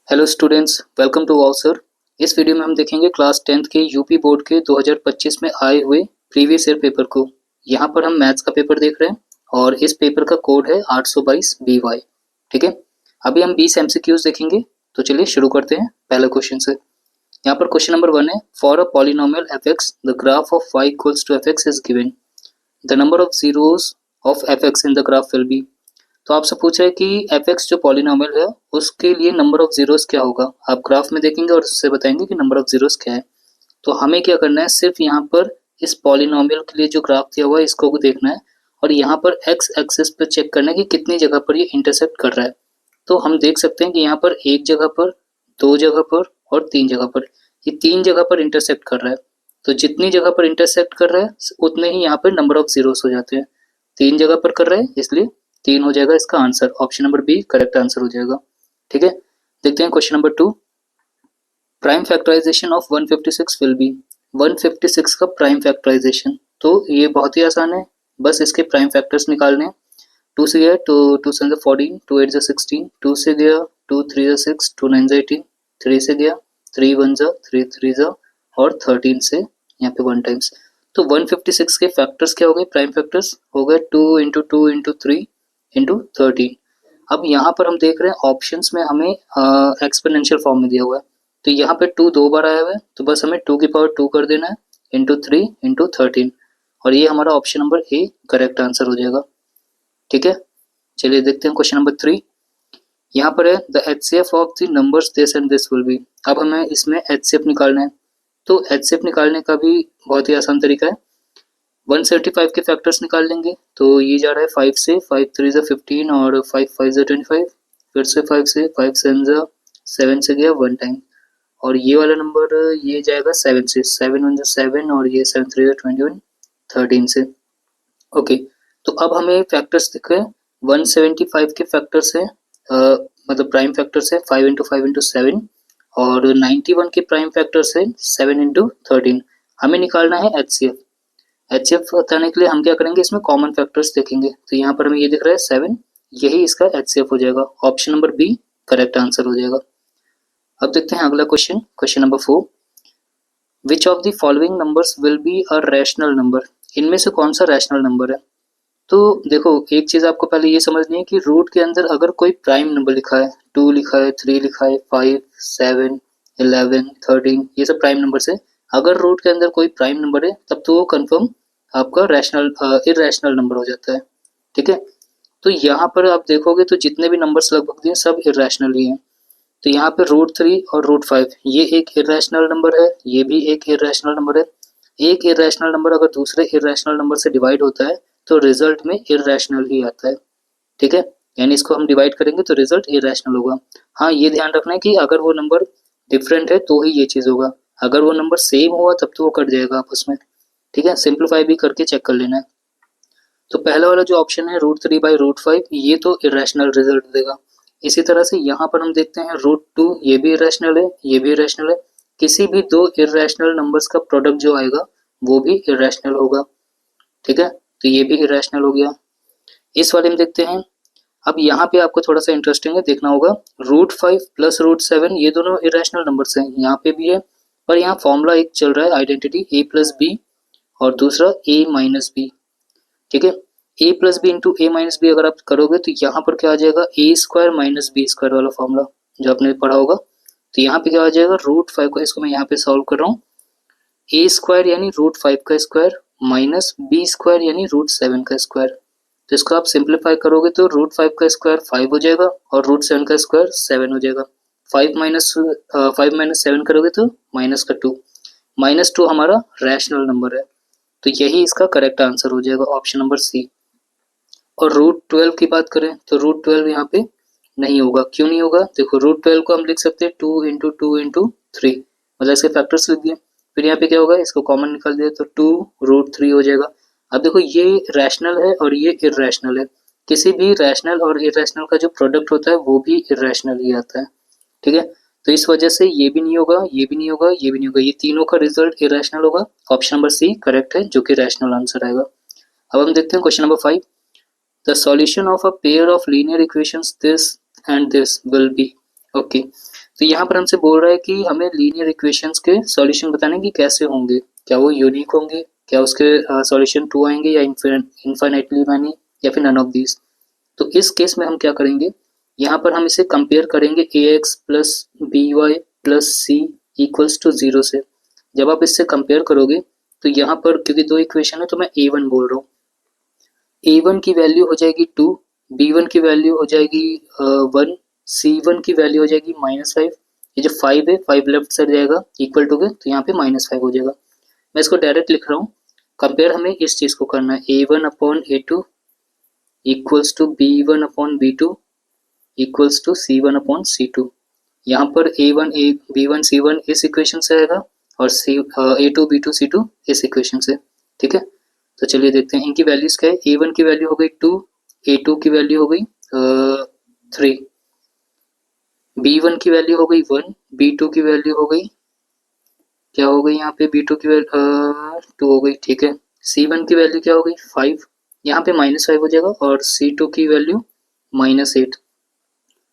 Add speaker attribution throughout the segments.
Speaker 1: Hello students, welcome to wow sir. इस video में हम देखेंगे क्लास 10th के यूपी बोर्ड के 2025 में आए हुए प्रीवियस ईयर पेपर को। यहाँ पर हम मैथ्स का पेपर देख रहे हैं और इस पेपर का कोड है 822 BY। ठीक है, अभी हम 20 MCQs देखेंगे, तो चलिए शुरू करते हैं पहले क्वेश्चन से। यहाँ पर क्वेश्चन नंबर 1 है, for a polynomial fx the graph of y equals to fx is given, the number of zeros of fx in the graph will be. तो आपसे पूछ रहा है कि fx जो पॉलिनोमियल है उसके लिए नंबर ऑफ जीरोस क्या होगा। आप ग्राफ में देखेंगे और उससे बताएंगे कि नंबर ऑफ जीरोस क्या है। तो हमें क्या करना है, सिर्फ यहाँ पर इस पॉलिनोमियल के लिए जो ग्राफ दिया हुआ है इसको देखना है और यहाँ पर x एक्सिस पर चेक करना है कि कितनी जगह पर ये इंटरसेक्ट कर रहा है। तो हम देख सकते हैं कि यहाँ पर एक जगह पर, दो जगह पर और तीन जगह पर, ये तीन जगह पर इंटरसेक्ट कर रहा है। तो जितनी जगह पर इंटरसेक्ट कर रहा है उतने ही यहाँ पर नंबर ऑफ जीरोस हो जाते हैं। तीन जगह पर कर रहा है इसलिए तीन हो जाएगा इसका answer. Option number B correct answer हो जाएगा। ठीक है, देखते हैं question number 2। Prime factorization of 156 will be. 156 का प्राइम फैक्टराइजेशन, तो ये बहुत ही आसान है, बस इसके प्राइम फैक्टर्स निकालने हैं। 2 से गया तो 2 7 14, 2 8 16, 2 से गया 2 3 6, 2 9 18, 3 से गया 3 1 3 3 और 13 से यहाँ पे 1 टाइम्स। तो 156 के फैक्टर्स क्या हो गए, प्राइम फैक्टर्स हो गए 2 इंटू 2 इंटू 3 इंटू 13। अब यहाँ पर हम देख रहे हैं ऑप्शंस में हमें एक्सपोनेंशियल फॉर्म में दिया हुआ है, तो यहाँ पे 2 दो बार आया हुआ है, तो बस हमें 2 की पावर 2 कर देना है इंटू 3 इंटू 13 और ये हमारा option number A correct answer हो जाएगा। ठीक है, चलिए देखते हैं क्वेश्चन नंबर 3। यहाँ पर है the HCF of the numbers this and this will be. अब हमें इसमें HCF निकालना है, तो HCF निकालने का भी बहुत ही आसान तरीका है। 175 के फैक्टर्स निकाल लेंगे, तो ये जा रहा है 5 से, 5 3 15 और 5 5 25, फिर से 5 से, 5 7 से गया 1 टाइम और ये वाला नंबर ये जाएगा 7 से, 7 1 7 और ये 7 3 21 13 से। ओके, तो अब हमें फैक्टर्स दिख रहे हैं। 175 के फैक्टर्स है, मतलब प्राइम फैक्टर्स है 5 इंटू 5 इंटू 7 और 91 के प्राइम फैक्टर्स है 7 इंटू 13। हमें निकालना है HCF बताने के लिए हम क्या करेंगे, इसमें कॉमन फैक्टर्स देखेंगे। तो यहाँ पर हमें ये दिख रहा है 7, यही इसका HCF हो जाएगा। Option number B correct answer हो जाएगा। अब देखते हैं अगला question, question number 4। Which of the following numbers will be a rational number. इनमें से कौन सा रैशनल नंबर है। तो देखो, एक चीज आपको पहले ये समझनी है कि रूट के अंदर अगर कोई प्राइम नंबर लिखा है, 2 लिखा है, 3 लिखा है, 5 7 11 13, ये सब प्राइम नंबर्स है। अगर रूट के अंदर कोई प्राइम नंबर है तब तो वो कंफर्म आपका रैशनल इरेशनल नंबर हो जाता है। ठीक है, तो यहाँ पर आप देखोगे तो जितने भी नंबर्स लगभग दिए सब इरेशनल ही हैं। तो यहाँ पे √3 और √5 ये एक इरेशनल नंबर है, ये भी एक इरेशनल नंबर है। एक इरेशनल नंबर अगर दूसरे इरेशनल नंबर से डिवाइड होता है तो रिजल्ट में इरेशनल ही आता है। ठीक है, यानी इसको हम डिवाइड करेंगे तो रिजल्ट इरेशनल होगा। हाँ, ये ध्यान रखना है कि अगर वो नंबर डिफरेंट है तो ही ये चीज होगा, अगर वो नंबर सेम हुआ तब तो वो कट जाएगा आपस में। ठीक है, सिंप्लीफाई भी करके चेक कर लेना है। तो पहला वाला जो ऑप्शन है √3 बाई √5 ये तो इरेशनल रिजल्ट देगा। इसी तरह से यहाँ पर हम देखते हैं √2 ये भी इरेशनल है, ये भी इरेशनल है। किसी भी दो इरेशनल नंबर्स का प्रोडक्ट जो आएगा वो भी इरेशनल होगा। ठीक है, तो ये भी इरेशनल हो गया। इस वाले में देखते हैं, अब यहाँ पे आपको थोड़ा सा इंटरेस्टिंग है, देखना होगा √5 प्लस √7 ये दोनों इरेशनल नंबर्स हैं, यहाँ पे भी है। पर यहाँ फॉर्मूला एक चल रहा है आइडेंटिटी a प्लस बी और दूसरा a माइनस बी। ठीक है, a plus B into a minus B अगर आप करोगे तो यहाँ पर क्या आ जाएगा, a² माइनस b² वाला फॉर्मूला जो आपने पढ़ा होगा। तो यहाँ पे क्या आ जाएगा, √5 का, इसको मैं यहाँ पे सॉल्व कर रहा हूँ, a² यानी √5 का स्क्वायर माइनस b² यानी √7 का स्क्वायर। तो इसको आप सिंप्लीफाई करोगे तो √5 का स्क्वायर 5 हो जाएगा और √7 का स्क्वायर 7 हो जाएगा। 5 माइनस 7 करोगे तो -2, -2 हमारा रैशनल नंबर है, तो यही इसका करेक्ट आंसर हो जाएगा, ऑप्शन नंबर सी। और √12 की बात करें तो √12 यहाँ पे नहीं होगा। क्यों नहीं होगा, देखो √12 को हम लिख सकते हैं 2 इंटू 2 इंटू 3, मतलब इसके फैक्टर्स लिख दिए। फिर यहाँ पे क्या होगा, इसको कॉमन निकाल दिया तो 2√3 हो जाएगा। अब देखो ये रैशनल है और ये इरेशनल है, किसी भी रैशनल और इरेशनल का जो प्रोडक्ट होता है वो भी इरेशनल ही आता है। ठीक है, तो इस वजह से ये भी नहीं होगा, ये भी नहीं होगा, ये भी नहीं होगा, ये तीनों का रिजल्ट इरेशनल होगा। ऑप्शन नंबर सी करेक्ट है, जो कि रैशनल आंसर आएगा। अब हम देखते हैं question number 5। The solution of a pair of linear equations this and this will be. Okay, तो यहाँ पर हमसे बोल रहा है कि हमें लीनियर इक्वेशंस के सॉल्यूशन बताने कि कैसे होंगे, क्या वो यूनिक होंगे, क्या उसके सॉल्यूशन 2 आएंगे या इनफाइनाइटली मैनी या फिर नन ऑफ दीज। तो इस केस में हम क्या करेंगे, यहाँ पर हम इसे कंपेयर करेंगे ax plus B Y plus C equals to 0 से। जब आप इससे कंपेयर करोगे तो यहाँ पर क्योंकि दो इक्वेशन है तो मैं a1 बोल रहा हूँ, a1 की वैल्यू हो जाएगी 2, b1 की वैल्यू हो जाएगी 1, c1 की वैल्यू हो जाएगी -5। ये जो 5 है 5 लेफ्ट साइड जाएगा इक्वल टू के, तो यहाँ पे -5 हो जाएगा। मैं इसको डायरेक्ट लिख रहा हूँ, कंपेयर हमें इस चीज़ को करना है, a1 upon a2 equals to b1 upon b2 equals to c1 upon c2। यहाँ पर a1 b1 c1 इस इक्वेशन से आएगा और a2 b2 c2 इस इक्वेशन से। ठीक है, तो चलिए देखते हैं इनकी वैल्यूज क्या है। a1 की वैल्यू हो गई 2, a2 की वैल्यू हो गई 3, b1 की वैल्यू हो गई 1, b2 की वैल्यू हो गई क्या हो गई, यहाँ पे b2 की वैल्यू 2 हो गई। ठीक है, c1 की वैल्यू क्या हो गई 5, यहाँ पे -5 हो जाएगा और c2 की वैल्यू -8।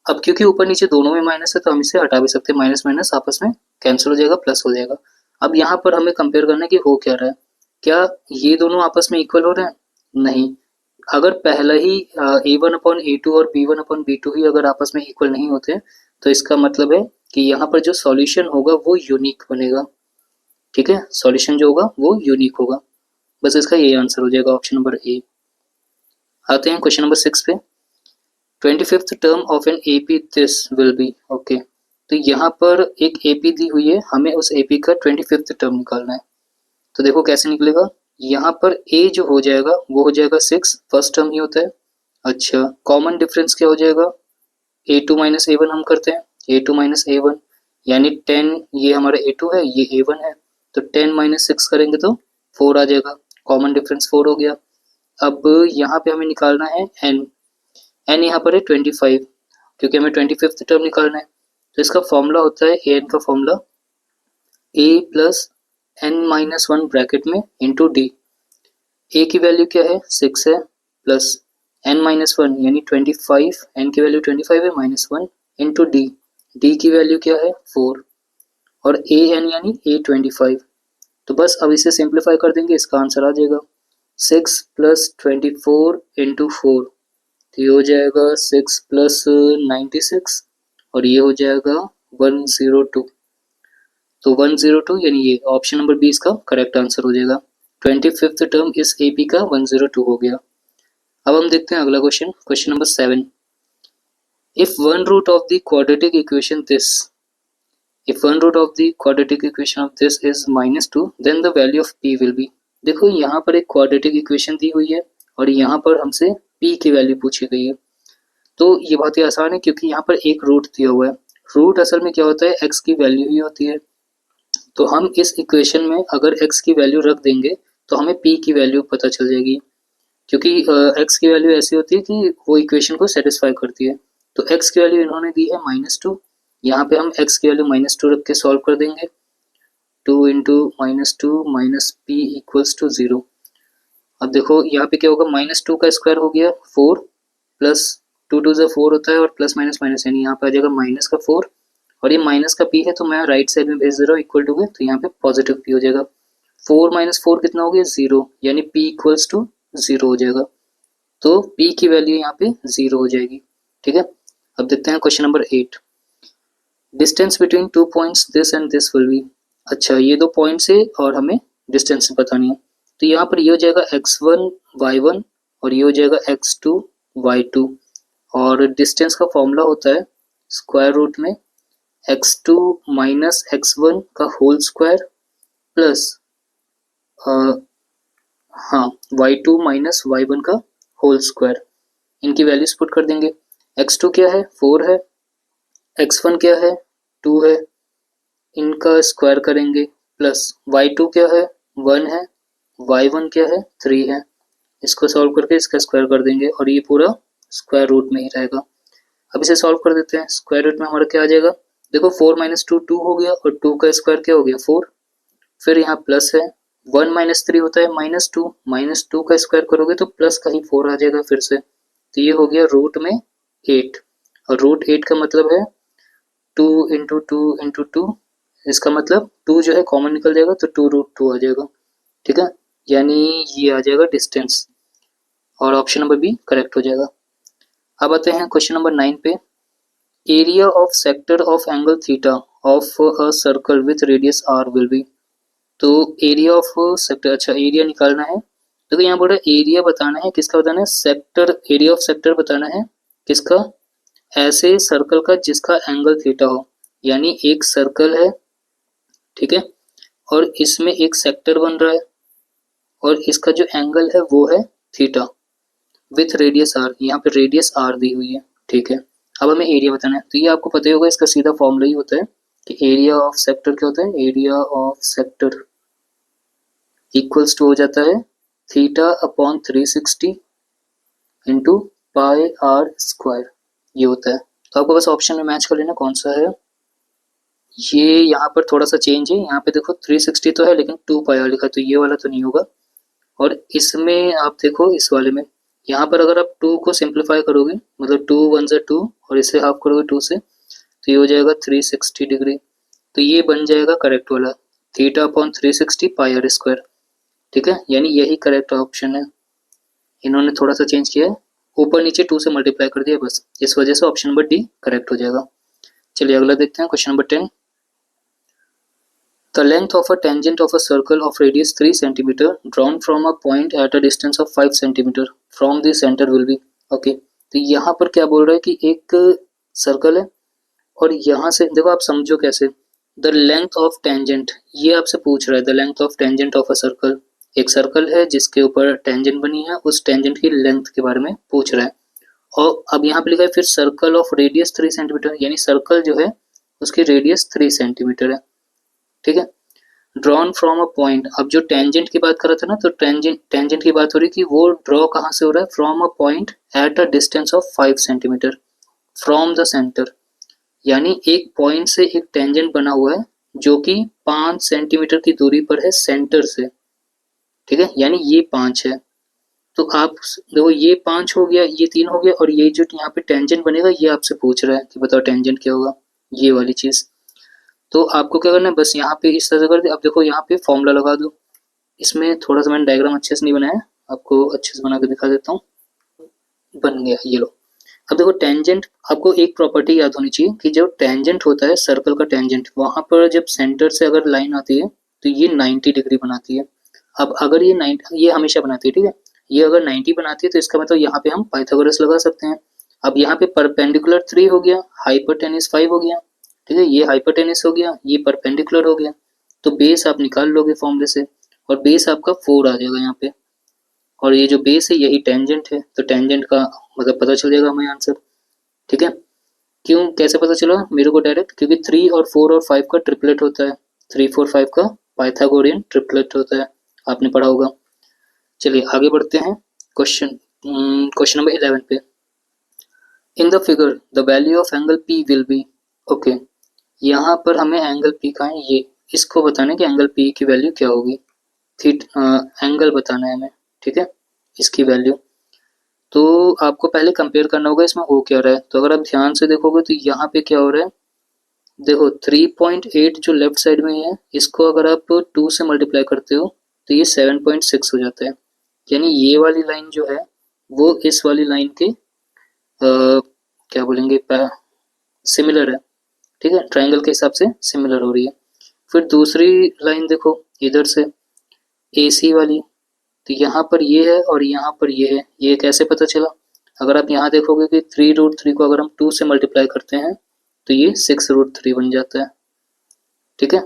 Speaker 1: अब क्योंकि ऊपर नीचे दोनों में माइनस है तो हम इसे हटा भी सकते हैं, माइनस माइनस आपस में कैंसिल हो जाएगा, प्लस हो जाएगा। अब यहाँ पर हमें कंपेयर करना है कि हो क्या रहा है, क्या ये दोनों आपस में इक्वल हो रहे हैं, नहीं। अगर पहला ही a1 अपॉन a2 और b1 अपॉन b2 ही अगर आपस में इक्वल नहीं होते तो इसका मतलब है कि यहाँ पर जो सॉल्यूशन होगा वो यूनिक बनेगा। ठीक है, सॉल्यूशन जो होगा वो यूनिक होगा। बस इसका यही आंसर हो जाएगा, ऑप्शन नंबर ए। आते हैं क्वेश्चन नंबर 6 पे। 25th term of an AP this will be, okay. तो यहाँ पर एक एपी दी हुई है, हमें उस एपी का 25th टर्म निकालना है। तो देखो कैसे निकलेगा, यहाँ पर ए जो हो जाएगा वो हो जाएगा 6, फर्स्ट टर्म ही होता है। अच्छा, कॉमन डिफरेंस क्या हो जाएगा, a2 माइनस ए1 हम करते हैं, a2 माइनस ए1 यानी 10, ये हमारा a2 है ये a1 है, तो 10 माइनस 6 करेंगे तो 4 आ जाएगा, कॉमन डिफरेंस 4 हो गया। अब यहाँ पे हमें निकालना है n यहाँ पर है 25, क्योंकि हमें 25th टर्म निकालना है। तो इसका फॉर्मूला होता है an का formula a plus n minus 1 bracket में इंटू डी। a की वैल्यू क्या है 6 है, प्लस n माइनस 1 यानी 25, n की वैल्यू 25 है -1 इंटू डी, डी की वैल्यू क्या है 4 और an यानी a25। तो बस अब इसे सिंप्लीफाई कर देंगे, इसका आंसर आ जाएगा 6 प्लस 24 इंटू 4, तो ये हो जाएगा 6 प्लस 96 और ये हो जाएगा 102। तो 102 यानी ये ऑप्शन नंबर बी इसका करेक्ट आंसर हो जाएगा। 25th टर्म इस एपी का 102 हो गया। अब हम देखते हैं अगला question, question number 7। If one root of the quadratic equation this, if one root of the quadratic equation of this is -2 then the value of p will be। देखो यहाँ पर एक क्वाड्रेटिक इक्वेशन दी हुई है और यहाँ पर हमसे p की वैल्यू पूछी गई है। तो ये बहुत ही आसान है क्योंकि यहाँ पर एक रूट दिया हुआ है, रूट असल में क्या होता है x की वैल्यू ही होती है। तो हम इस इक्वेशन में अगर x की वैल्यू रख देंगे तो हमें p की वैल्यू पता चल जाएगी, क्योंकि x की वैल्यू ऐसी होती है कि वो इक्वेशन को सेटिस्फाई करती है। तो x की वैल्यू इन्होंने दी है -2, यहाँ पे हम x की वैल्यू -2 रख के सॉल्व कर देंगे, 2 into -2 minus P equals to 0। अब देखो यहाँ पे क्या होगा, -2 का स्क्वायर हो गया 4 प्लस 2 2 ज़ा 4 होता है और प्लस माइनस माइनस यानी यहाँ पे आ जाएगा माइनस का 4 और ये माइनस का p है तो मैं राइट साइड में भेज दे रहा हूँ इक्वल टू के, तो यहाँ पे पॉजिटिव p हो जाएगा। 4 माइनस 4 कितना हो गया 0, यानी p इक्वल्स टू 0 हो जाएगा। तो p की वैल्यू यहाँ पे 0 हो जाएगी। ठीक है, अब देखते हैं question number 8। Distance between 2 points this and this will be. अच्छा, ये दो पॉइंट्स है और हमें डिस्टेंस बतानी है। तो यहाँ पर ये हो जाएगा x1 y1 और ये हो जाएगा x2 y2 और डिस्टेंस का फॉर्मूला होता है स्क्वायर रूट में x2 माइनस x1 का whole square plus y2 minus y1 का होल स्क्वायर। इनकी वैल्यूज पुट कर देंगे, x2 क्या है 4 है, x1 क्या है 2 है, इनका स्क्वायर करेंगे प्लस y2 क्या है 1 है, y1 क्या है 3 है, इसको सॉल्व करके इसका स्क्वायर कर देंगे और ये पूरा स्क्वायर रूट में ही रहेगा। अब इसे सॉल्व कर देते हैं, स्क्वायर रूट में हमारा क्या आ जाएगा, देखो 4 माइनस 2 2 हो गया और 2 का स्क्वायर क्या हो गया 4, फिर यहाँ प्लस है 1 माइनस 3 होता है -2 का स्क्वायर करोगे तो प्लस का ही 4 आ जाएगा फिर से, तो ये हो गया रूट में 8 और रूट 8 का मतलब है 2 × 2 × 2, इसका मतलब 2 जो है कॉमन निकल जाएगा तो 2√2 आ जाएगा, ठीक है, यानी ये आ जाएगा डिस्टेंस, और ऑप्शन नंबर बी करेक्ट हो जाएगा। अब आते हैं क्वेश्चन नंबर 9 पे। Area of sector of angle theta of a circle with radius R will be. तो एरिया ऑफ सेक्टर, अच्छा एरिया निकालना है, देखो यहाँ बोल रहा है एरिया बताना है, किसका बताना है, सेक्टर, एरिया ऑफ सेक्टर बताना है, किसका, ऐसे सर्कल का जिसका एंगल थीटा हो, यानी एक सर्कल है, ठीक है, और इसमें एक सेक्टर बन रहा है और इसका जो एंगल है वो है थीटा विथ रेडियस आर, यहाँ पे रेडियस आर दी हुई है, ठीक है। अब हमें एरिया बताना है, तो ये आपको पता ही होगा, इसका सीधा फॉर्मूला ही होता है कि एरिया ऑफ सेक्टर क्या होता है, area of sector equals to हो जाता है theta upon 360 into pi R square, ये होता है। तो आपको बस ऑप्शन में मैच कर लेना कौन सा है। ये यहाँ पर थोड़ा सा चेंज है, यहाँ पे देखो 360 तो है लेकिन 2 पाई आर लिखा, तो ये वाला तो नहीं होगा, और इसमें आप देखो इस वाले में, यहाँ पर अगर आप 2 को सिंप्लीफाई करोगे, मतलब 2 × 1 = 2 और इसे हाफ करोगे 2 से, तो ये हो जाएगा 360 डिग्री, तो ये बन जाएगा करेक्ट वाला theta upon 360 pi R square, ठीक है, यानी यही करेक्ट ऑप्शन है। इन्होंने थोड़ा सा चेंज किया है, ऊपर नीचे 2 से मल्टीप्लाई कर दिया बस, इस वजह से ऑप्शन नंबर डी करेक्ट हो जाएगा। चलिए अगला देखते हैं, question number 10। The length of a tangent of a circle of radius 3 cm drawn from a point at a distance of 5 cm from the center will be, okay, तो यहाँ पर क्या बोल रहा है कि एक सर्कल है और यहाँ से देखो, आप समझो कैसे, द लेंथ ऑफ टेंजेंट, ये आपसे पूछ रहा है the length of tangent of a circle, एक सर्कल है जिसके ऊपर टेंजेंट बनी है, उस टेंजेंट की लेंथ के बारे में पूछ रहा है, और अब यहाँ पे लिखा है फिर सर्कल ऑफ रेडियस 3 सेंटीमीटर, यानी सर्कल जो है उसकी रेडियस 3 सेंटीमीटर है, ठीक है। ड्रॉन फ्रॉम अ पॉइंट, अब जो टेंजेंट की बात कर रहा था ना, तो टेंजेंट की बात हो रही कि वो ड्रॉ कहाँ से हो रहा है, from a point at a distance of 5 centimetre from the centre, यानी एक पॉइंट से एक टेंजेंट बना हुआ है जो कि 5 सेंटीमीटर की दूरी पर है सेंटर से, ठीक है, यानी ये 5 है, तो आप देखो ये 5 हो गया, ये 3 हो गया, और ये जो यहाँ पे टेंजेंट बनेगा ये आपसे पूछ रहा है कि बताओ टेंजेंट क्या होगा, ये वाली चीज। तो आपको क्या करना है, बस यहाँ पे इस तरह से कर दे। अब देखो यहाँ पे फॉर्मूला लगा दो, इसमें थोड़ा सा मैंने डायग्राम अच्छे से नहीं बनाया, आपको अच्छे से बना के दिखा देता हूँ, बन गया, ये लो। अब देखो टेंजेंट, आपको एक प्रॉपर्टी याद होनी चाहिए कि जो टेंजेंट होता है सर्कल का टेंजेंट, वहां पर जब सेंटर से अगर लाइन आती है तो ये 90 डिग्री बनाती है। अब अगर ये 90, ये हमेशा बनाती है, ठीक है, ये अगर 90 बनाती है तो इसका मतलब यहाँ पे हम पाइथागोरस लगा सकते हैं। अब यहाँ पे परपेंडिकुलर 3 हो गया, हाइपोटेन्यूज 5 हो गया, ठीक है, ये हाइपोटेन्यूज हो गया, ये परपेंडिकुलर हो गया, तो बेस आप निकाल लोगे फॉर्मूले से, और बेस आपका 4 आ जाएगा यहाँ पे, और ये जो बेस है यही टेंजेंट है, तो टेंजेंट का मतलब पता चल जाएगा हमें आंसर, ठीक है। क्यों, कैसे पता चला मेरे को डायरेक्ट, क्योंकि 3 और 4 और 5 का ट्रिपलेट होता है, 3 4 5 का पाइथागोरियन ट्रिपलेट होता है, आपने पढ़ा होगा। चलिए आगे बढ़ते हैं, क्वेश्चन नंबर 11 पे। In the figure the value of angle P will be, okay, यहाँ पर हमें एंगल पी का है, ये इसको बताना है कि एंगल पी की वैल्यू क्या होगी, एंगल बताना है हमें, ठीक है, इसकी वैल्यू। तो आपको पहले कंपेयर करना होगा इसमें हो क्या रहा है, तो अगर आप ध्यान से देखोगे तो यहाँ पे क्या हो रहा है, देखो 3.8 जो लेफ्ट साइड में है, इसको अगर आप 2 से मल्टीप्लाई करते हो तो ये 7.6 हो जाता है, यानी ये वाली लाइन जो है वो इस वाली लाइन के क्या बोलेंगे, सिमिलर है, ठीक है, ट्राइंगल के हिसाब से सिमिलर हो रही है। फिर दूसरी लाइन देखो इधर से AC वाली, तो यहाँ पर ये है और यहाँ पर ये है, ये कैसे पता चला, अगर आप यहाँ देखोगे कि 3√3 को अगर हम 2 से मल्टीप्लाई करते हैं तो ये 6√3 बन जाता है, ठीक है,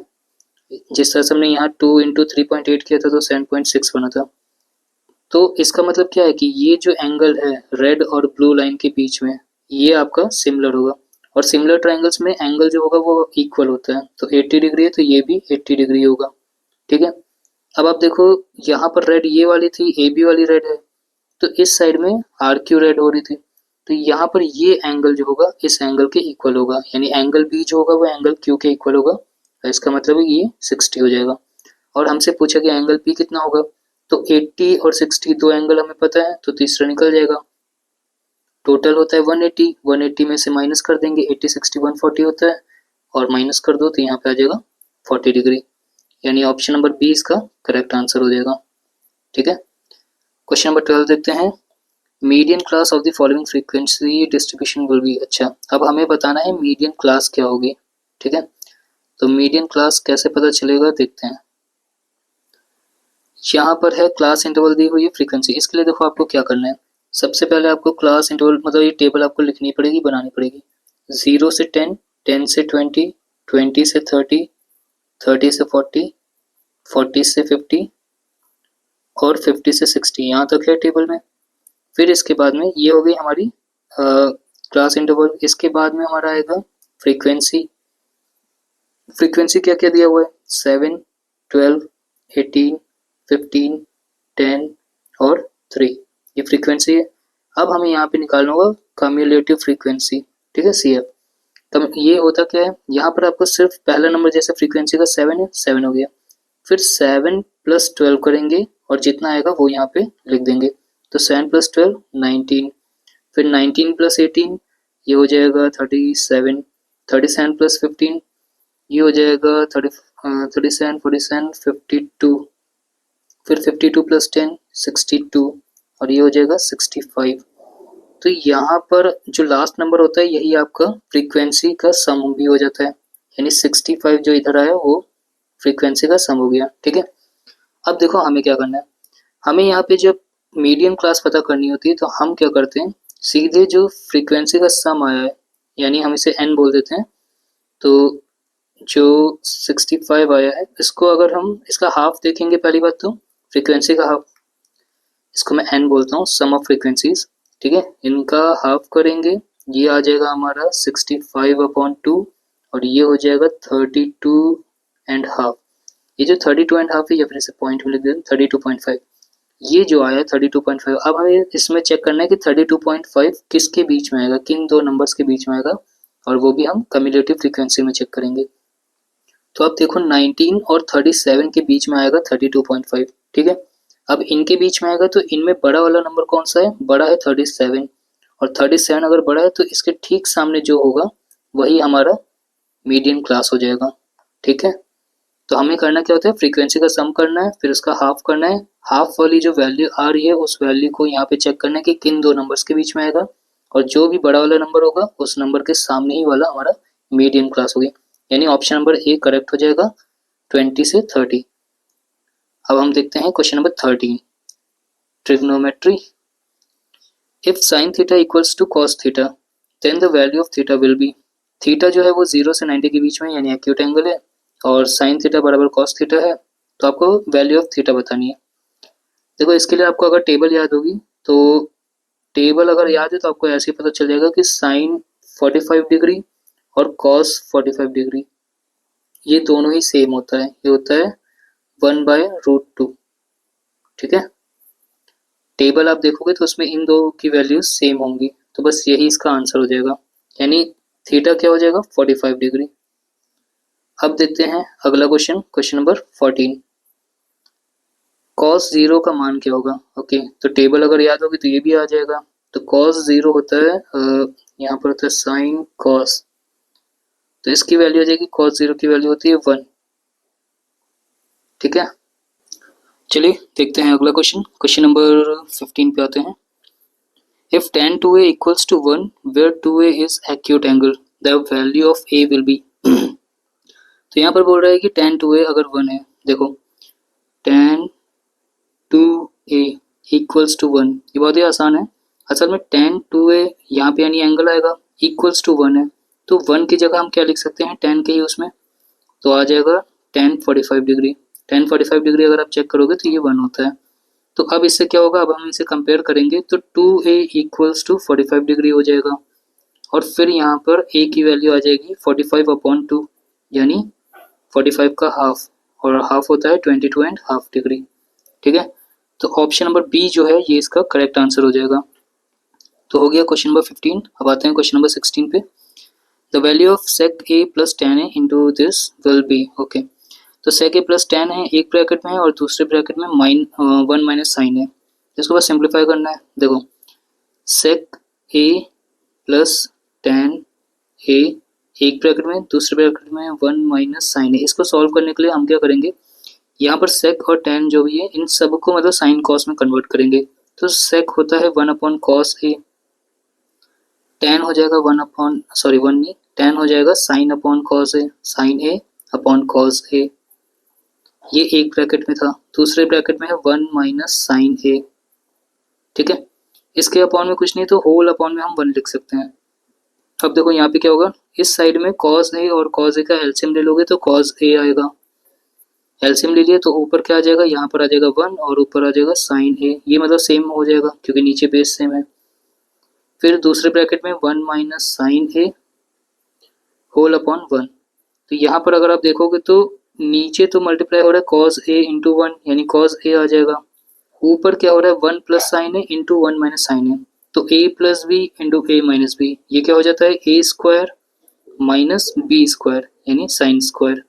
Speaker 1: जिस तरह से हमने यहाँ 2 × 3.8 किया था तो 7.6 बना था। तो इसका मतलब क्या है कि ये जो एंगल है रेड और ब्लू लाइन के बीच में, ये आपका सिमिलर होगा, और सिमिलर ट्राइंगल्स में एंगल जो होगा वो इक्वल होता है, तो 80 डिग्री है तो ये भी 80 डिग्री होगा, ठीक है। अब आप देखो यहाँ पर रेड ये वाली थी, AB वाली रेड है, तो इस साइड में RQ रेड हो रही थी, तो यहाँ पर ये एंगल जो होगा इस एंगल के इक्वल होगा, यानी एंगल B जो होगा वो एंगल Q के इक्वल होगा, इसका मतलब है ये 60 हो जाएगा। और हमसे पूछा कि एंगल P कितना होगा, तो 80 और 60 दो एंगल हमें पता है, तो तीसरा निकल जाएगा, टोटल होता है 180, 180 में से माइनस कर देंगे 80 60 140 होता है, और माइनस कर दो तो यहाँ पे आ जाएगा 40 डिग्री, यानी ऑप्शन नंबर बी इसका करेक्ट आंसर हो जाएगा। ठीक है, क्वेश्चन नंबर 12 देखते हैं। Median class of the following frequency distribution will be. अच्छा, अब हमें बताना है मीडियन क्लास क्या होगी। ठीक है, तो मीडियन क्लास कैसे पता चलेगा देखते हैं। यहाँ पर है क्लास इंटरवल दी हुई है फ्रीक्वेंसी। इसके लिए देखो आपको क्या करना है, सबसे पहले आपको क्लास इंटरवल मतलब ये टेबल आपको लिखनी पड़ेगी, बनानी पड़ेगी। 0 से 10, 10 से 20, 20 से 30, 30 से 40, 40 से 50 और 50 से 60, यहाँ तक है टेबल में। फिर इसके बाद में ये हो गई हमारी क्लास इंटरवल। इसके बाद में हमारा आएगा फ्रीक्वेंसी। फ्रीक्वेंसी क्या क्या दिया हुआ है, 7, 12, 18, 15, 10 और 3, ये फ्रीक्वेंसी है। अब हमें यहाँ पे निकालना होगा कम्युलेटिव फ्रीक्वेंसी। ठीक है, CF। तब ये होता क्या है, यहाँ पर आपको सिर्फ पहला नंबर जैसे फ्रीक्वेंसी का 7 है, 7 हो गया। फिर 7 + 12 करेंगे और जितना आएगा वो यहाँ पे लिख देंगे। तो 7 + 12 19, फिर 19 + 18 ये हो जाएगा 37, 37 + 15 ये हो जाएगा 37, 47, 52, फिर 52 + 10 62 और ये हो जाएगा 65। तो यहाँ पर जो लास्ट नंबर होता है यही आपका फ्रीक्वेंसी का सम भी हो जाता है, यानी 65 जो इधर आया वो फ्रीक्वेंसी का सम हो गया। ठीक है, अब देखो हमें क्या करना है, हमें यहाँ पे जब मीडियम क्लास पता करनी होती है तो हम क्या करते हैं, सीधे जो फ्रीक्वेंसी का सम आया है यानी हम इसे n बोल देते हैं, तो जो 65 आया है इसको अगर हम इसका हाफ देखेंगे, पहली बात तो फ्रीक्वेंसी का हाफ, इसको मैं n बोलता हूँ, सम ऑफ फ्रीक्वेंसीज। ठीक है, इनका हाफ करेंगे, ये आ जाएगा हमारा 65/2 और ये हो जाएगा 32.5। ये जो 32.5 है या फिर इसे पॉइंट में लिख देते 32.5, ये जो आया 32.5। अब हमें इसमें चेक करना है कि 32.5 किसके बीच में आएगा, किन दो नंबर्स के बीच में आएगा, और वो भी हम कम्युलेटिव फ्रीक्वेंसी में चेक करेंगे। तो अब देखो 19 और 37 के बीच में आएगा 32.5। ठीक है, अब इनके बीच में आएगा तो इनमें बड़ा वाला नंबर कौन सा है, बड़ा है 37, और 37 अगर बड़ा है तो इसके ठीक सामने जो होगा वही हमारा मीडियन क्लास हो जाएगा। ठीक है, तो हमें करना क्या होता है, फ्रीक्वेंसी का सम करना है, फिर उसका हाफ करना है, हाफ वाली जो वैल्यू आ रही है उस वैल्यू को यहाँ पे चेक करना है कि किन दो नंबर्स के बीच में आएगा, और जो भी बड़ा वाला नंबर होगा उस नंबर के सामने ही वाला हमारा मीडियन क्लास होगी, यानी ऑप्शन नंबर ए करेक्ट हो जाएगा 20 से 30। अब हम देखते हैं question number 13, trigonometry. If sine theta equals to cos theta then the value of theta will be. Theta जो है वो 0 से 90 के बीच में यानी एक्यूट एंगल है, और साइन थीटा बराबर कॉस थीटा है, तो आपको वैल्यू ऑफ थीटा बतानी है। देखो इसके लिए आपको अगर टेबल याद होगी तो टेबल अगर याद है तो आपको ऐसे ही पता चल जाएगा कि साइन 45 डिग्री और कॉस 45 डिग्री ये दोनों ही सेम होता है, ये होता है 1/√2। ठीक है, टेबल आप देखोगे तो उसमें इन दो की वैल्यूज सेम होंगी, तो बस यही इसका आंसर हो जाएगा, यानी थीटा क्या हो जाएगा 45 डिग्री। अब देखते हैं अगला क्वेश्चन, क्वेश्चन नंबर 14, cos 0 का मान क्या होगा। ओके, तो टेबल अगर याद होगी तो ये भी आ जाएगा। तो cos 0 होता है यहाँ पर होता है साइन cos, तो इसकी वैल्यू हो जाएगी, cos 0 की वैल्यू होती है 1। ठीक है, चलिए देखते हैं अगला क्वेश्चन, क्वेश्चन नंबर 15 पे आते हैं। If tan 2a equals to 1 where 2a is acute angle the value of a will be। तो यहाँ पर बोल रहा है कि tan 2a अगर 1 है, देखो tan 2a equals to 1, ये बहुत ही आसान है। असल में tan 2a यहाँ पे यानी एंगल आएगा, equals to 1 है, तो 1 की जगह हम क्या लिख सकते हैं, tan के ही उसमें, तो आ जाएगा tan 45 डिग्री। tan 45 डिग्री अगर आप चेक करोगे तो ये 1 होता है। तो अब इससे क्या होगा, अब हम इसे कंपेयर करेंगे तो 2a equals to 45 डिग्री हो जाएगा, और फिर यहाँ पर a की वैल्यू आ जाएगी 45/2 यानी 45 का हाफ, और हाफ होता है 22.5 डिग्री। ठीक है, तो ऑप्शन नंबर बी जो है ये इसका करेक्ट आंसर हो जाएगा। तो हो गया क्वेश्चन नंबर 15। अब आते हैं क्वेश्चन नंबर 16 पे। The value of sec a plus tan a into this will be। Okay, तो sec a plus tan है एक ब्रैकेट में है और दूसरे ब्रैकेट में 1 माइनस साइन है, इसको बस सिंप्लीफाई करना है। देखो sec a plus tan a एक ब्रैकेट में, दूसरे ब्रैकेट में 1 माइनस साइन ए। इसको सॉल्व करने के लिए हम क्या करेंगे, यहाँ पर सेक और टेन जो भी है इन सबको मतलब साइन कॉस में कन्वर्ट करेंगे। तो सेक होता है 1 अपॉन कॉस ए, टेन हो जाएगा 1 नहीं, टेन हो जाएगा sine upon cos A, sign A upon cos A. ये एक ब्रैकेट में था, दूसरे ब्रैकेट में है 1 माइनस साइन ए। ठीक है, इसके अपॉन में कुछ नहीं तो होल अपॉन में हम 1 लिख सकते हैं। अब देखो यहाँ पे क्या होगा, इस साइड में कॉस ए और कॉस ए का एलसीएम ले लोगे तो कॉस ए आएगा, एलसीएम ले लिया तो ऊपर क्या आ जाएगा, यहाँ पर आ जाएगा 1 और ऊपर आ जाएगा साइन ए। ये मतलब सेम हो जाएगा क्योंकि नीचे बेस सेम है। फिर दूसरे ब्रैकेट में 1 माइनस साइन ए होल अपॉन 1। तो यहाँ पर अगर आप देखोगे तो नीचे तो मल्टीप्लाई हो रहा है कॉस ए इंटू 1 यानी कॉस ए आ जाएगा, ऊपर क्या हो रहा है 1 plus sine A into 1 minus sine A, तो a plus B into A minus B, ये क्या हो जाता है A square minus B square यानी साइन स्क्वायर।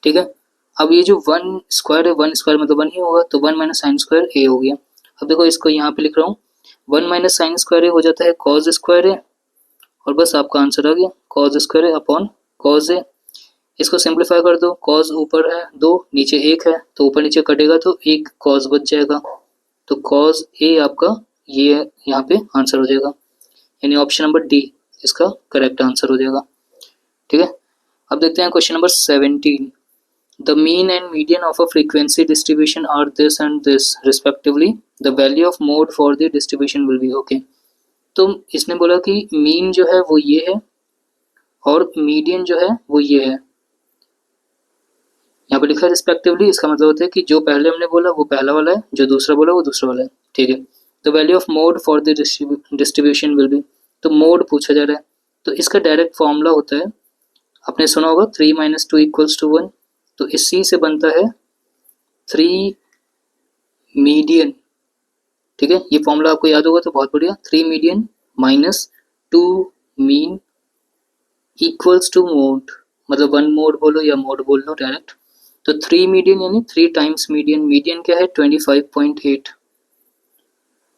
Speaker 1: ठीक है, अब ये जो 1 स्क्वायर है 1 स्क्वायर मतलब 1 ही होगा, तो 1 माइनस साइन स्क्वायर ए हो गया। अब देखो इसको यहाँ पे लिख रहा हूँ, 1 माइनस साइन स्क्वायर ए हो जाता है कॉस स्क्वायर ए, और बस आपका आंसर आ गया cos square A upon cos A. इसको सिंप्लीफाई कर दो, कॉस ऊपर है 2 नीचे 1 है तो ऊपर नीचे कटेगा तो एक कॉस बच जाएगा, तो कॉस ए आपका ये यहाँ पे आंसर हो जाएगा, यानी ऑप्शन नंबर डी इसका करेक्ट आंसर हो जाएगा। ठीक है, अब देखते हैं question number 17। The mean and median of a frequency distribution are this and this respectively. The value of mode for the distribution will be okay. तो इसने बोला कि मीन जो है वो ये है और मीडियन जो है वो ये है, यहाँ पे लिखा है रिस्पेक्टिवली, इसका मतलब होता है कि जो पहले हमने बोला वो पहला वाला है, जो दूसरा बोला वो दूसरा वाला है। ठीक है, the value of mode for the distribution will be, तो मोड पूछा जा रहा है तो इसका डायरेक्ट फॉर्मूला होता है, आपने सुना होगा 3 माइनस 2 इक्वल्स टू 1, तो इसी से बनता है 3 मीडियन। ठीक है, ये फॉर्मूला आपको याद होगा तो बहुत बढ़िया, 3 median minus 2 mean equals to mode, मतलब 1 मोड बोलो या मोड बोल लो डायरेक्ट। तो 3 मीडियन यानी 3 टाइम्स मीडियन, मीडियन क्या है 25.8,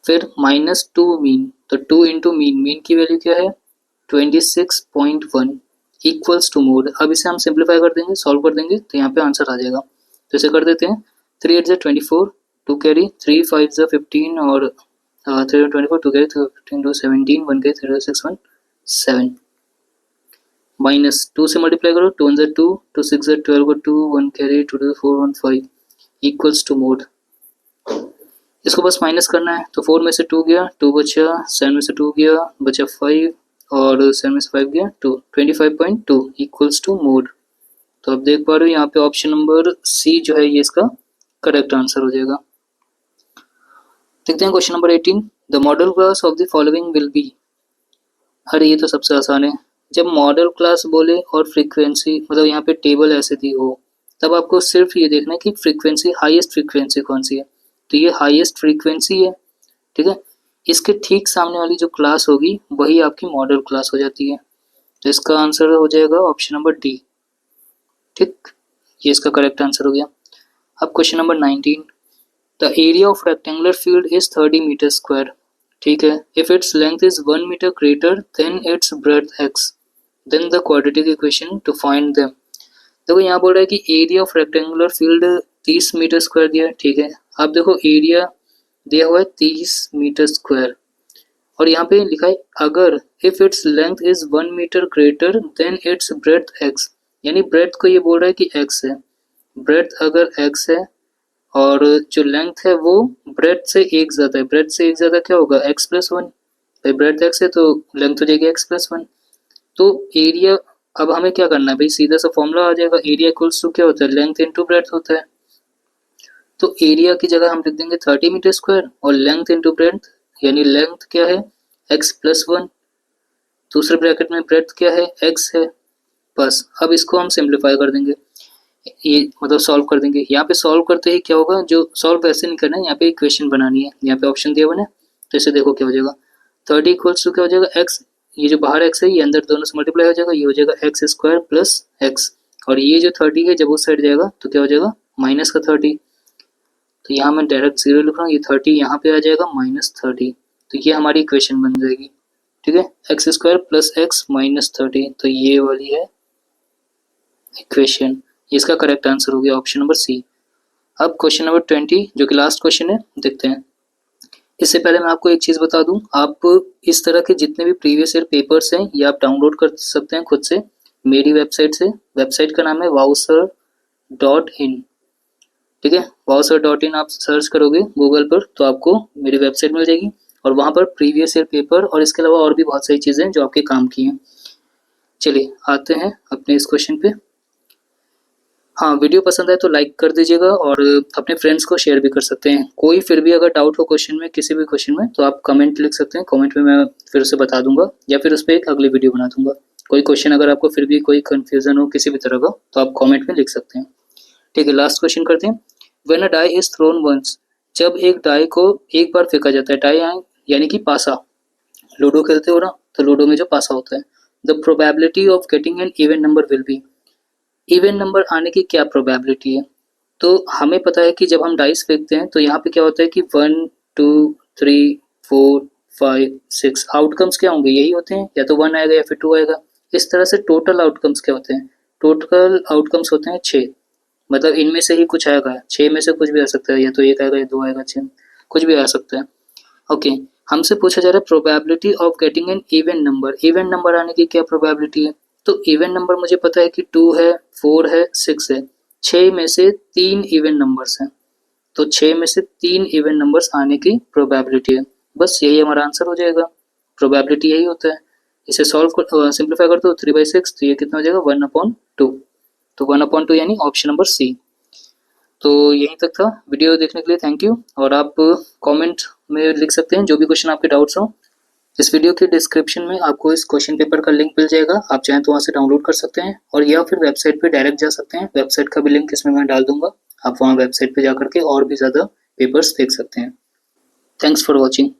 Speaker 1: फिर माइनस 2 मीन, तो 2 इंटू मीन, मीन की वैल्यू क्या है 26.1 इक्वल्स टू मोड। अब इसे हम सिंप्लीफाई कर देंगे, सॉल्व कर देंगे तो यहाँ पे आंसर आ जाएगा। तो इसे कर देते हैं, 3 8 24, 2 कैरी, 3 5 15 और 3 24, 2 कैरी 15 2 17, 1 कैरी 3 6 1 7, माइनस 2 से मल्टीप्लाई करो, 2 1 2, 2 6 12 2, 1 कैरी 2 2 4 1 5 इक्वल्स टू मोड। इसको बस माइनस करना है, तो 4 में से 2 गया 2 बचा, 7 में से 2 गया बचा 5 और 7 में से 5 गया 2, 25.2 इक्वल्स टू मोड। तो आप देख पा रहे हो यहाँ पे ऑप्शन नंबर सी जो है ये इसका करेक्ट आंसर हो जाएगा। देखते हैं question number 18, the model class of the following will be. अरे ये तो सबसे आसान है, जब मॉडल क्लास बोले और फ्रीक्वेंसी मतलब यहाँ पे टेबल ऐसे दी हो तब आपको सिर्फ ये देखना है कि फ्रीक्वेंसी हाईएस्ट फ्रीक्वेंसी कौन सी है, तो ये हाईएस्ट फ्रीक्वेंसी है। ठीक है, इसके ठीक सामने वाली जो क्लास होगी वही आपकी मॉडल क्लास हो जाती है, तो इसका आंसर हो जाएगा ऑप्शन नंबर डी। ठीक, ये इसका करेक्ट आंसर हो गया। अब question number 19, the area of rectangular field is 30 metre square. ठीक है, if its length is 1 metre greater than its breadth x, then the quadratic equation to find them. देखो यहाँ बोल रहा है कि area of rectangular field 30 metre square दिया है। ठीक है, अब देखो एरिया दिया हुआ है 30 मीटर स्क्वायर और यहाँ पे लिखा है अगर if its length is 1 metre greater than its breadth x, यानी ब्रेड्थ को ये बोल रहा है कि x है, ब्रेड्थ अगर x है और जो लेंथ है वो ब्रेड्थ से एक ज्यादा है, ब्रेड्थ से एक ज्यादा क्या होगा x प्लस 1, भाई ब्रेड्थ x है तो लेंथ हो जाएगी x प्लस 1। तो एरिया अब हमें क्या करना है भाई, सीधा सा फॉर्मूला आ जाएगा, एरिया इक्वल्स टू क्या होता है लेंथ इंटू ब्रेड्थ होता है। तो एरिया की जगह हम लिख देंगे 30 मीटर स्क्वायर और लेंथ इंटू ब्रेड्थ, यानी लेंथ क्या है x प्लस 1, दूसरे ब्रैकेट में ब्रेड्थ क्या है x है। बस अब इसको हम सिंप्लीफाई कर देंगे, ये मतलब सॉल्व कर देंगे। यहाँ पे सॉल्व करते ही क्या होगा, जो सॉल्व वैसे नहीं करना है, यहाँ पे इक्वेशन बनानी है, यहाँ पे ऑप्शन दिया हुआ है, तो इसे देखो क्या हो जाएगा 30 इक्वल्स टू क्या हो जाएगा x, ये जो बाहर x है ये अंदर दोनों से मल्टीप्लाई हो जाएगा, ये हो जाएगा एक्स स्क्वायर प्लस x, और ये जो 30 है जब उस साइड जाएगा तो क्या हो जाएगा माइनस का 30, तो यहाँ मैं डायरेक्ट 0 लिख रहा हूँ, ये 30 यहाँ पे आ जाएगा माइनस 30, तो ये हमारी इक्वेशन बन जाएगी। ठीक है, x square plus x minus 30, तो ये वाली है इक्वेशन। इसका करेक्ट आंसर हो गया ऑप्शन नंबर सी। अब क्वेश्चन नंबर 20 जो कि लास्ट क्वेश्चन है, देखते हैं। इससे पहले मैं आपको एक चीज़ बता दूं, आप इस तरह के जितने भी प्रीवियस ईयर पेपर्स हैं ये आप डाउनलोड कर सकते हैं खुद से मेरी वेबसाइट से। वेबसाइट का नाम है wowsir.in, ठीक है। wowsir.in आप सर्च करोगे गूगल पर तो आपको मेरी वेबसाइट मिल जाएगी, और वहाँ पर प्रीवियस ईयर पेपर और इसके अलावा और भी बहुत सारी चीज़ें जो आपके काम की हैं। चलिए आते हैं अपने इस क्वेश्चन पे। हाँ, वीडियो पसंद आए तो लाइक कर दीजिएगा और अपने फ्रेंड्स को शेयर भी कर सकते हैं। कोई फिर भी अगर डाउट हो क्वेश्चन में, किसी भी क्वेश्चन में, तो आप कमेंट लिख सकते हैं। कमेंट में मैं फिर से बता दूंगा या फिर उस पर एक अगली वीडियो बना दूंगा। कोई क्वेश्चन अगर आपको फिर भी कोई कन्फ्यूजन हो किसी भी तरह का तो आप कॉमेंट में लिख सकते हैं, ठीक है। लास्ट क्वेश्चन करते हैं। When a die is thrown once, जब एक डाई को एक बार फेंका जाता है, डाई यानी कि पासा, लूडो खेलते हो ना, तो लूडो में जो पासा होता है, the probability of getting an even number will be, even number आने की क्या प्रोबेबिलिटी है। तो हमें पता है कि जब हम डाइस फेंकते हैं तो यहाँ पे क्या होता है कि 1 2 3 4 5 6 आउटकम्स क्या होंगे, यही होते हैं, या तो 1 आएगा या फिर 2 आएगा। इस तरह से टोटल आउटकम्स क्या होते हैं, टोटल आउटकम्स होते हैं 6, मतलब इनमें से ही कुछ आएगा, 6 में से कुछ भी आ सकता है, या तो 1 आएगा या 2 आएगा, 6 कुछ भी आ सकता है। ओके, हमसे पूछा जा रहा है probability of getting an even number, even number आने की क्या प्रोबेबिलिटी है। तो इवन नंबर मुझे पता है कि 2 है, 4 है, 6 है, 6 में से 3 इवन नंबर्स हैं, तो 6 में से 3 इवन नंबर्स आने की प्रोबेबिलिटी है। बस यही हमारा आंसर हो जाएगा, प्रोबेबिलिटी यही होता है। इसे सॉल्व सिंप्लीफाई कर दो 3/6, तो ये कितना हो जाएगा 1/2, तो 1/2 यानी ऑप्शन नंबर सी। तो यहीं तक था। वीडियो देखने के लिए थैंक यू, और आप कमेंट में लिख सकते हैं जो भी क्वेश्चन आपके डाउट्स हो। इस वीडियो के डिस्क्रिप्शन में आपको इस क्वेश्चन पेपर का लिंक मिल जाएगा, आप चाहें तो वहाँ से डाउनलोड कर सकते हैं, और या फिर वेबसाइट पे डायरेक्ट जा सकते हैं। वेबसाइट का भी लिंक इसमें मैं डाल दूंगा, आप वहाँ वेबसाइट पे जा करके और भी ज़्यादा पेपर्स देख सकते हैं। Thanks for watching.